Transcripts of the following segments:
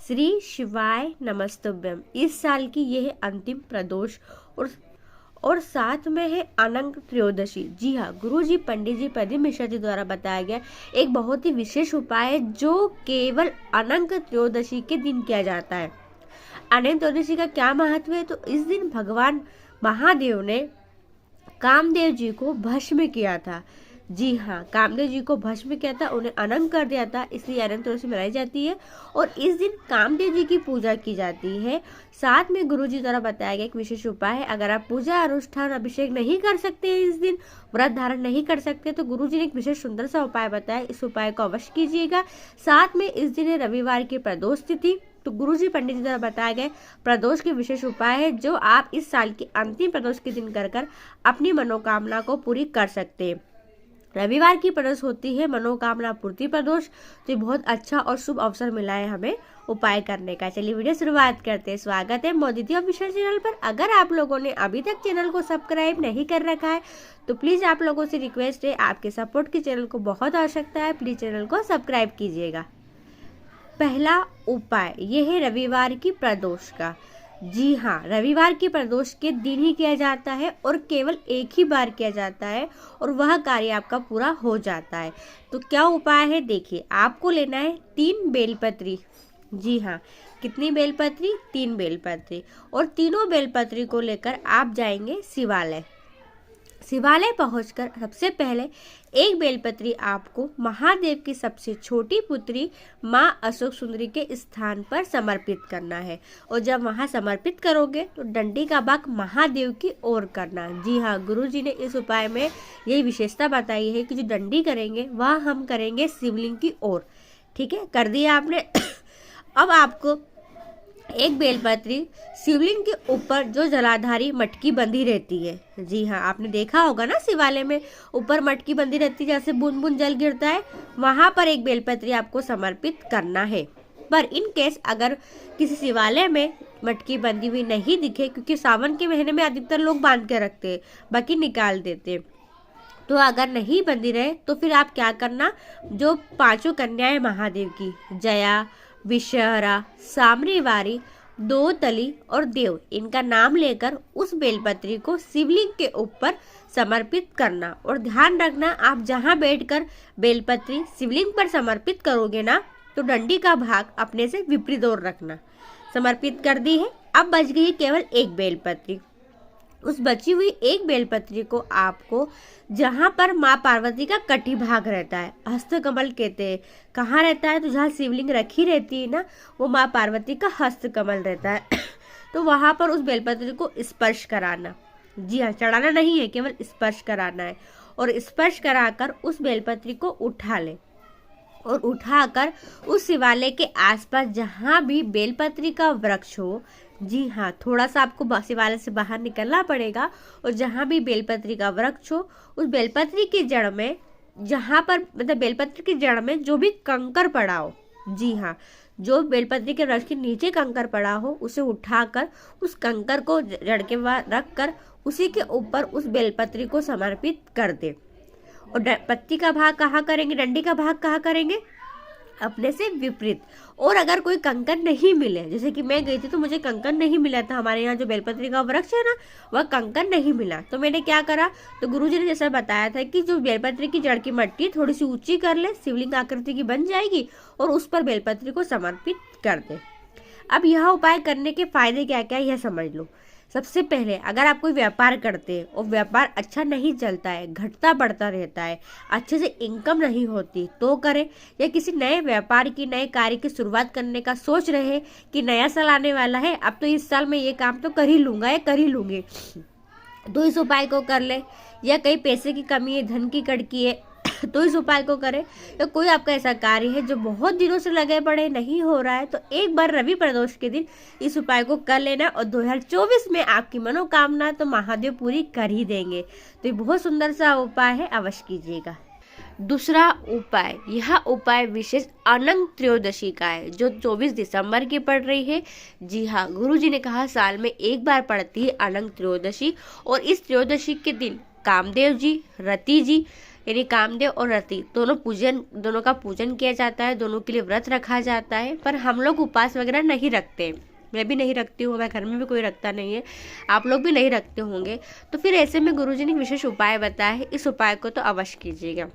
श्री शिवाय नमस्तुभ्यम। इस साल की यह अंतिम प्रदोष और साथ में है अनंत त्रयोदशी। जी हाँ, गुरु जी पंडित जी प्रदीप मिश्रा जी द्वारा बताया गया एक बहुत ही विशेष उपाय है जो केवल अनंत त्रयोदशी के दिन किया जाता है। अनंत त्रयोदशी का क्या महत्व है? तो इस दिन भगवान महादेव ने कामदेव जी को भस्म किया था। जी हाँ, कामदेव जी को भस्म किया था, उन्हें अनंत कर दिया था, इसलिए अनंत त्रयोदशी मनाई जाती है और इस दिन कामदेव जी की पूजा की जाती है। साथ में गुरु जी द्वारा बताया गया एक विशेष उपाय है। अगर आप पूजा अनुष्ठान अभिषेक नहीं कर सकते हैं, इस दिन व्रत धारण नहीं कर सकते, तो गुरु जी ने एक विशेष सुंदर सा उपाय बताया। इस उपाय को अवश्य कीजिएगा। साथ में इस दिन है रविवार की प्रदोष तिथि, तो गुरु जी पंडित जी द्वारा बताया गया प्रदोष के विशेष उपाय है जो आप इस साल की अंतिम प्रदोष के दिन कर अपनी मनोकामना को पूरी कर सकते हैं। रविवार की प्रदोष होती है मनोकामना पूर्ति प्रदोष, तो बहुत अच्छा और शुभ अवसर मिला है हमें उपाय करने का। चलिए वीडियो शुरुआत करते हैं। स्वागत है मोदी दी ऑफिशियल चैनल पर। अगर आप लोगों ने अभी तक चैनल को सब्सक्राइब नहीं कर रखा है तो प्लीज आप लोगों से रिक्वेस्ट है, आपके सपोर्ट की चैनल को बहुत आवश्यकता है, प्लीज चैनल को सब्सक्राइब कीजिएगा। पहला उपाय यह है रविवार की प्रदोष का। जी हाँ, रविवार की प्रदोष के दिन ही किया जाता है और केवल एक ही बार किया जाता है और वह कार्य आपका पूरा हो जाता है। तो क्या उपाय है देखिए, आपको लेना है 3 बेलपत्री। जी हाँ, कितनी बेलपत्री? 3 बेलपत्री। और तीनों बेलपत्री को लेकर आप जाएंगे शिवालय। शिवालय पहुंचकर सबसे पहले एक बेलपत्री आपको महादेव की सबसे छोटी पुत्री माँ अशोक सुंदरी के स्थान पर समर्पित करना है और जब वहां समर्पित करोगे तो डंडी का भाग महादेव की ओर करना। जी हाँ, गुरु जी ने इस उपाय में यही विशेषता बताई है कि जो डंडी करेंगे वह हम करेंगे शिवलिंग की ओर। ठीक है, कर दिया आपने। अब आपको एक बेलपत्री शिवलिंग के ऊपर जो जलाधारी मटकी बंधी रहती है, जी हाँ आपने देखा होगा ना, शिवालय में ऊपर मटकी बंधी रहती है, जैसे बूंद बूंद जल गिरता है, वहां पर एक बेलपत्री आपको समर्पित करना है। पर इन केस अगर किसी शिवालय में मटकी बंधी हुई नहीं दिखे, क्योंकि सावन के महीने में अधिकतर लोग बांध के रखते हैं, बाकी निकाल देते हैं, तो अगर नहीं बंधी रहे तो फिर आप क्या करना, जो 5 कन्याएं महादेव की जया, विषहरा, सामरीवारी, दो तली और देव, इनका नाम लेकर उस बेलपत्री को शिवलिंग के ऊपर समर्पित करना। और ध्यान रखना, आप जहां बैठकर बेलपत्री शिवलिंग पर समर्पित करोगे ना, तो डंडी का भाग अपने से विपरीत ओर रखना। समर्पित कर दी है, अब बच गई केवल एक बेलपत्री। उस बची हुई एक बेलपत्री को आपको जहां पर माँ पार्वती का कटी भाग रहता है, हस्तकमल कहते हैं, कहाँ रहता है, तो जहाँ शिवलिंग रखी रहती है ना, वो माँ पार्वती का हस्तकमल रहता है। तो वहां पर उस बेलपत्री को स्पर्श कराना। जी हाँ, चढ़ाना नहीं है, केवल स्पर्श कराना है। और स्पर्श कराकर उस बेलपत्री को उठा ले और उठाकर उस शिवालय के आसपास जहाँ भी बेलपत्री का वृक्ष हो, जी हाँ थोड़ा सा आपको शिवालय से बाहर निकलना पड़ेगा, और जहाँ भी बेलपत्री का वृक्ष हो उस बेलपत्री की जड़ में, जहाँ पर मतलब बेलपत्री की जड़ में जो भी कंकर पड़ा हो, जी हाँ जो बेलपत्री के वृक्ष के नीचे कंकर पड़ा हो उसे उठाकर उस कंकर को जड़ के बाद रख कर उसी के ऊपर उस बेलपत्री को समर्पित कर दे। और पत्ती का भाग कहाँ करेंगे, डंडी का भाग कहाँ करेंगे, अपने से विपरीत। और अगर कोई कंकर नहीं मिले, जैसे कि मैं गई थी तो मुझे कंकर नहीं मिला था, हमारे यहाँ जो बेलपत्री का वृक्ष है ना वह कंकर नहीं मिला, तो मैंने क्या करा, तो गुरुजी ने जैसा बताया था कि जो बेलपत्री की जड़ की मट्टी थोड़ी सी ऊंची कर ले, शिवलिंग आकृति की बन जाएगी, और उस पर बेलपत्री को समर्पित कर दे। अब यह उपाय करने के फायदे क्या क्या यह समझ लो। सबसे पहले अगर आप कोई व्यापार करते हैं और व्यापार अच्छा नहीं चलता है, घटता बढ़ता रहता है, अच्छे से इनकम नहीं होती, तो करें। या किसी नए व्यापार की, नए कार्य की शुरुआत करने का सोच रहे हैं कि नया साल आने वाला है, अब तो इस साल में ये काम तो कर ही लूँगा या कर ही लूँगी, तो इस उपाय को कर ले। या कहीं पैसे की कमी है, धन की कड़की है, तो इस उपाय को करें। तो कोई आपका ऐसा कार्य है जो बहुत दिनों से लगे पड़े नहीं हो रहा है, तो एक बार रवि प्रदोष के दिन इस उपाय को कर लेना और 2024 में आपकी मनोकामना तो महादेव पूरी कर ही देंगे। तो ये बहुत सुंदर सा उपाय है, अवश्य कीजिएगा। दूसरा उपाय, यह उपाय विशेष अनंत त्रयोदशी का है जो 24 दिसंबर की पड़ रही है। जी हाँ, गुरुजी ने कहा साल में एक बार पड़ती है अनंत त्रयोदशी, और इस त्रयोदशी के दिन कामदेव जी, रति जी यानी कामदेव और रति दोनों का पूजन किया जाता है, दोनों के लिए व्रत रखा जाता है। पर हम लोग उपवास वगैरह नहीं रखते, मैं भी नहीं रखती हूँ, मैं घर में भी कोई रखता नहीं है, आप लोग भी नहीं रखते होंगे। तो फिर ऐसे में गुरुजी ने विशेष उपाय बताया है, इस उपाय को तो अवश्य कीजिएगा।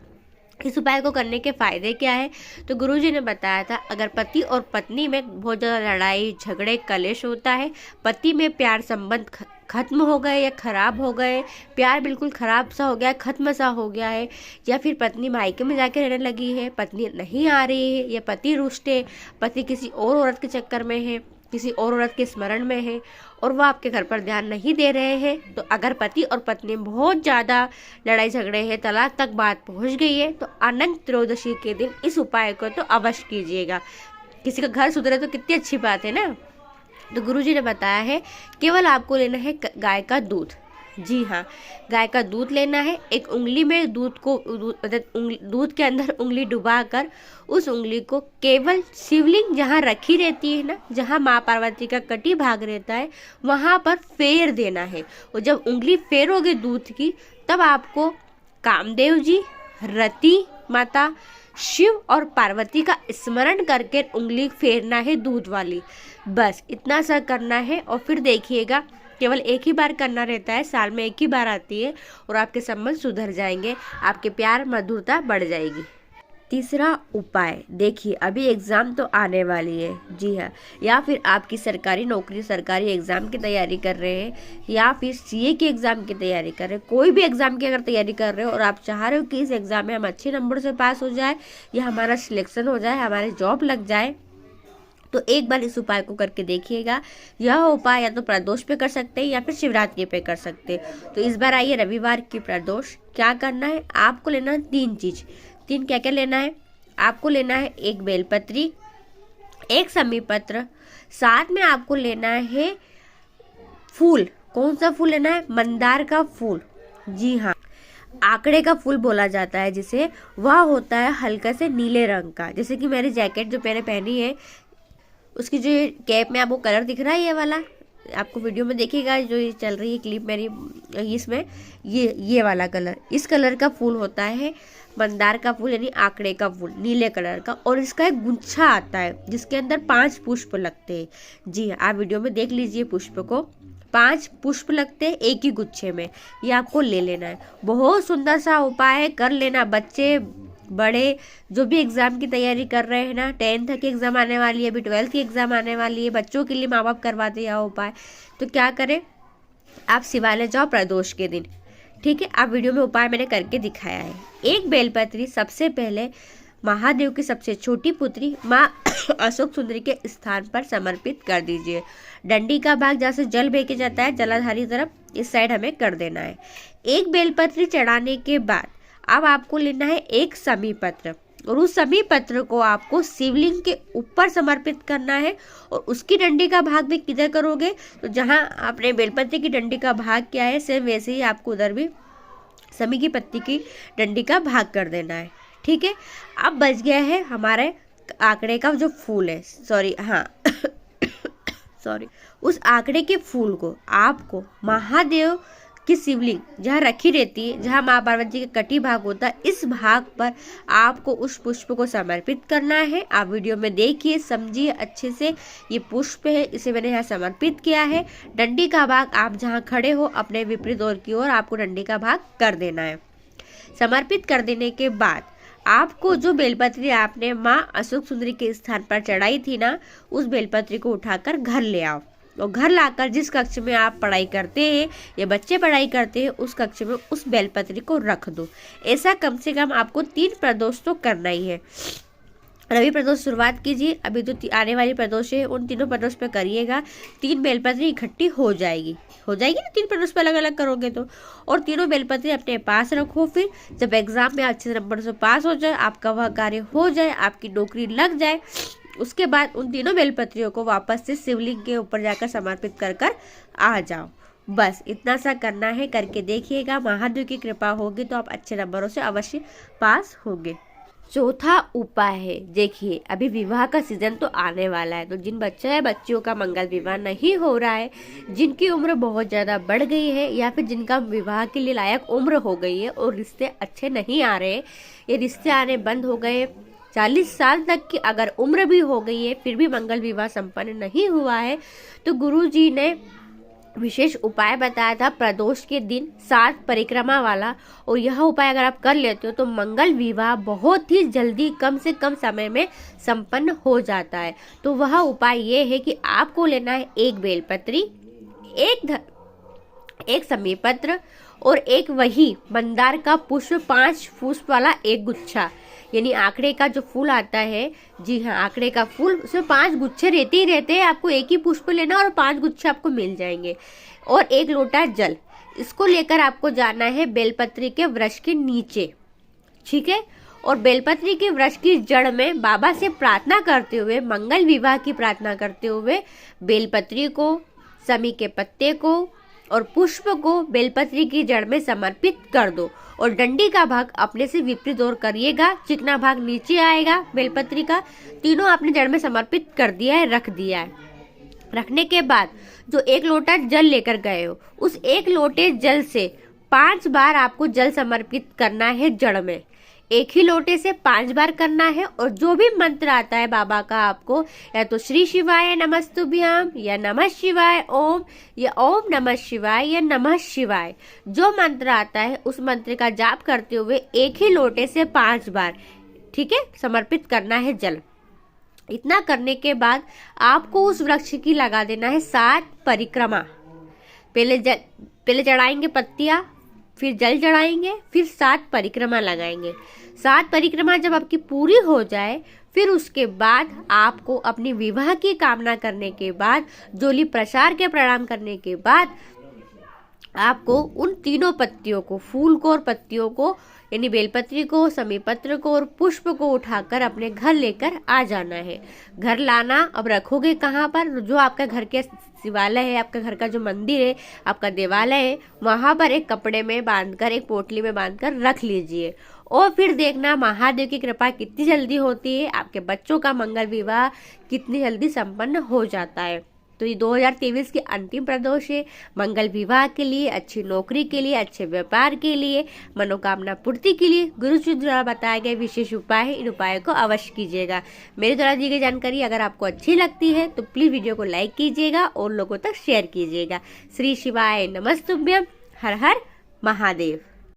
इस उपाय को करने के फायदे क्या है, तो गुरुजी ने बताया था अगर पति और पत्नी में बहुत ज़्यादा लड़ाई झगड़े कलेश होता है, पति में प्यार संबंध खत्म हो गए या खराब हो गए, प्यार बिल्कुल खराब सा हो गया है, खत्म सा हो गया है, या फिर पत्नी मायके में जाके रहने लगी है, पत्नी नहीं आ रही है, या पति रुष्ट है, पति किसी और औरत के चक्कर में है, किसी और औरत के स्मरण में है और वह आपके घर पर ध्यान नहीं दे रहे हैं, तो अगर पति और पत्नी बहुत ज़्यादा लड़ाई झगड़े हैं, तलाक तक बात पहुंच गई है, तो अनंत त्रयोदशी के दिन इस उपाय को तो अवश्य कीजिएगा। किसी का घर सुधरे तो कितनी अच्छी बात है ना। तो गुरुजी ने बताया है केवल आपको लेना है गाय का दूध। जी हाँ, गाय का दूध लेना है। एक उंगली में दूध के अंदर उंगली डुबाकर उस उंगली को केवल शिवलिंग जहाँ रखी रहती है ना, जहाँ माँ पार्वती का कटी भाग रहता है, वहाँ पर फेर देना है। और जब उंगली फेरोगे दूध की, तब आपको कामदेव जी, रति माता, शिव और पार्वती का स्मरण करके उंगली फेरना है दूध वाली। बस इतना सा करना है और फिर देखिएगा केवल एक ही बार करना रहता है, साल में एक ही बार आती है और आपके संबंध सुधर जाएंगे, आपके प्यार मधुरता बढ़ जाएगी। तीसरा उपाय देखिए, अभी एग्ज़ाम तो आने वाली है। जी हाँ, या फिर आपकी सरकारी नौकरी, सरकारी एग्ज़ाम की तैयारी कर रहे हैं, या फिर सीए के एग्ज़ाम की तैयारी कर रहे हैं, कोई भी एग्ज़ाम की अगर तैयारी कर रहे हो और आप चाह रहे हो कि इस एग्ज़ाम में हम अच्छे नंबर से पास हो जाए या हमारा सिलेक्शन हो जाए, हमारी जॉब लग जाए, तो एक बार इस उपाय को करके देखिएगा। यह उपाय या तो प्रदोष पे कर सकते हैं या फिर शिवरात्रि पे कर सकते हैं। तो इस बार आइए रविवार की प्रदोष। क्या करना है, आपको लेना है 3 चीज़। 3 क्या क्या लेना है, आपको लेना है 1 बेलपत्री, 1 समी पत्र, साथ में आपको लेना है फूल। कौन सा फूल लेना है, मंदार का फूल। जी हाँ, आंकड़े का फूल बोला जाता है जिसे, वह होता है हल्का से नीले रंग का। जैसे कि मेरी जैकेट जो मैंने पहनी है, उसकी जो कैप में आपको कलर दिख रहा है, ये वाला आपको वीडियो में देखिएगा, जो ये चल रही है क्लिप मेरी, इसमें ये वाला कलर, इस कलर का फूल होता है मंदार का फूल, यानी आंकड़े का फूल, नीले कलर का। और इसका एक गुच्छा आता है जिसके अंदर 5 पुष्प लगते हैं। जी हाँ, आप वीडियो में देख लीजिए पुष्प को, 5 पुष्प लगते हैं एक ही गुच्छे में, ये आपको ले लेना है। बहुत सुंदर सा उपाय है, कर लेना। बच्चे बड़े जो भी एग्ज़ाम की तैयारी कर रहे हैं ना, 10th की एग्ज़ाम आने वाली है, अभी 12th की एग्ज़ाम आने वाली है, बच्चों के लिए माँ बाप करवाते हैं यह उपाय। तो क्या करें, आप शिवालय जाओ प्रदोष के दिन, ठीक है। आप वीडियो में उपाय मैंने करके दिखाया है। 1 बेलपत्री सबसे पहले महादेव की सबसे छोटी पुत्री माँ अशोक सुंदरी के स्थान पर समर्पित कर दीजिए। डंडी का भाग जहाँ से जल बह के जाता है जलाधारी तरफ, इस साइड हमें कर देना है। 1 बेलपत्री चढ़ाने के बाद अब आपको लेना है 1 समी पत्र, और उस समी पत्र को आपको शिवलिंग के ऊपर समर्पित करना है। और उसकी डंडी का भाग भी किधर करोगे, तो जहाँ आपने बेलपत्र की डंडी का भाग किया है, सेम वैसे ही आपको उधर भी समी की पत्ती की डंडी का भाग कर देना है, ठीक है। अब बच गया है हमारे आंकड़े का जो फूल है, सॉरी उस आंकड़े के फूल को आपको महादेव की शिवलिंग जहाँ रखी रहती है, जहाँ माँ पार्वती का कटी भाग होता है, इस भाग पर आपको उस पुष्प को समर्पित करना है। आप वीडियो में देखिए, समझिए अच्छे से। ये पुष्प है, इसे मैंने यहाँ समर्पित किया है। डंडी का भाग आप जहाँ खड़े हो अपने विपरीत ओर की ओर आपको डंडी का भाग कर देना है। समर्पित कर देने के बाद आपको जो बेलपत्री आपने माँ अशोक सुंदरी के स्थान पर चढ़ाई थी ना, उस बेलपत्री को उठाकर घर ले आओ। और घर लाकर जिस कक्ष में आप पढ़ाई करते हैं या बच्चे पढ़ाई करते हैं, उस कक्ष में उस बेलपत्री को रख दो। ऐसा कम से कम आपको 3 प्रदोष तो करना ही है। रवि प्रदोष शुरुआत कीजिए, अभी तो आने वाली प्रदोष है, उन तीनों प्रदोष पे करिएगा। 3 बेलपत्री इकट्ठी हो जाएगी ना, 3 प्रदोष पे अलग अलग करोगे तो। और तीनों बेलपत्री अपने पास रखो। फिर जब एग्जाम में अच्छे नंबर से पास हो जाए, आपका वह कार्य हो जाए, आपकी नौकरी लग जाए, उसके बाद उन तीनों बेलपत्रियों को वापस से शिवलिंग के ऊपर जाकर समर्पित कर आ जाओ। बस इतना सा करना है, करके देखिएगा। महादेव की कृपा होगी तो आप अच्छे नंबरों से अवश्य पास होंगे। चौथा उपाय है, देखिए अभी विवाह का सीजन तो आने वाला है, तो जिन बच्चे या बच्चियों का मंगल विवाह नहीं हो रहा है, जिनकी उम्र बहुत ज़्यादा बढ़ गई है या फिर जिनका विवाह के लिए लायक उम्र हो गई है और रिश्ते अच्छे नहीं आ रहे, ये रिश्ते आने बंद हो गए, 40 साल तक की अगर उम्र भी हो गई है फिर भी मंगल विवाह संपन्न नहीं हुआ है, तो गुरुजी ने विशेष उपाय बताया था प्रदोष के दिन 7 परिक्रमा वाला, और यह उपाय अगर आप कर लेते हो तो मंगल विवाह बहुत ही जल्दी कम से कम समय में संपन्न हो जाता है। तो वह उपाय ये है कि आपको लेना है एक बेलपत्री, एक समीपत्र और एक वही मंदार का पुष्प, 5 पुष्प वाला एक गुच्छा, यानी आंकड़े का जो फूल आता है, जी हाँ आंकड़े का फूल, उसमें 5 गुच्छे रहते ही रहते हैं, आपको एक ही पुष्प लेना और 5 गुच्छे आपको मिल जाएंगे, और 1 लोटा जल। इसको लेकर आपको जाना है बेलपत्री के वृक्ष के नीचे, ठीक है, और बेलपत्री के वृक्ष की जड़ में बाबा से प्रार्थना करते हुए, मंगल विवाह की प्रार्थना करते हुए, बेलपत्री को, समी के पत्ते को और पुष्प को बेलपत्री की जड़ में समर्पित कर दो, और डंडी का भाग अपने से विपरीत ओर करिएगा, चिकना भाग नीचे आएगा बेलपत्री का, तीनों आपने जड़ में समर्पित कर दिया है, रख दिया है। रखने के बाद जो 1 लोटा जल लेकर गए हो, उस 1 लोटे जल से 5 बार आपको जल समर्पित करना है जड़ में, एक ही लोटे से 5 बार करना है, और जो भी मंत्र आता है बाबा का आपको, या तो श्री शिवाय नमस्तुभ्यम, या नमः शिवाय ओम, या ओम नमः शिवाय, या नमः शिवाय, जो मंत्र आता है उस मंत्र का जाप करते हुए एक ही लोटे से 5 बार, ठीक है, समर्पित करना है जल। इतना करने के बाद आपको उस वृक्ष की लगा देना है 7 परिक्रमा। पहले चढ़ाएंगे पत्तियां, फिर जल चढ़ाएंगे, फिर 7 परिक्रमा लगाएंगे। 7 परिक्रमा जब आपकी पूरी हो जाए, फिर उसके बाद आपको अपनी विवाह की कामना करने के बाद, जोली प्रसार के प्रणाम करने के बाद, आपको उन तीनों पत्तियों को, फूल को और पत्तियों को, यानी बेलपत्री को, समीपत्र को और पुष्प को उठाकर अपने घर लेकर आ जाना है। घर लाना, अब रखोगे कहाँ पर? जो आपका घर के शिवालय है, आपका घर का जो मंदिर है, आपका देवालय है, वहाँ पर एक कपड़े में बांधकर, एक पोटली में बांधकर रख लीजिए, और फिर देखना महादेव की कृपा कितनी जल्दी होती है, आपके बच्चों का मंगल विवाह कितनी जल्दी संपन्न हो जाता है। तो ये 2023 की अंतिम प्रदोष है मंगल विवाह के लिए, अच्छी नौकरी के लिए, अच्छे व्यापार के लिए, मनोकामना पूर्ति के लिए गुरु जी द्वारा बताए गए विशेष उपाय है। इन उपायों को अवश्य कीजिएगा। मेरे द्वारा दी गई जानकारी अगर आपको अच्छी लगती है तो प्लीज वीडियो को लाइक कीजिएगा और लोगों तक शेयर कीजिएगा। श्री शिवाय नमस्तुभ्यम। हर हर महादेव।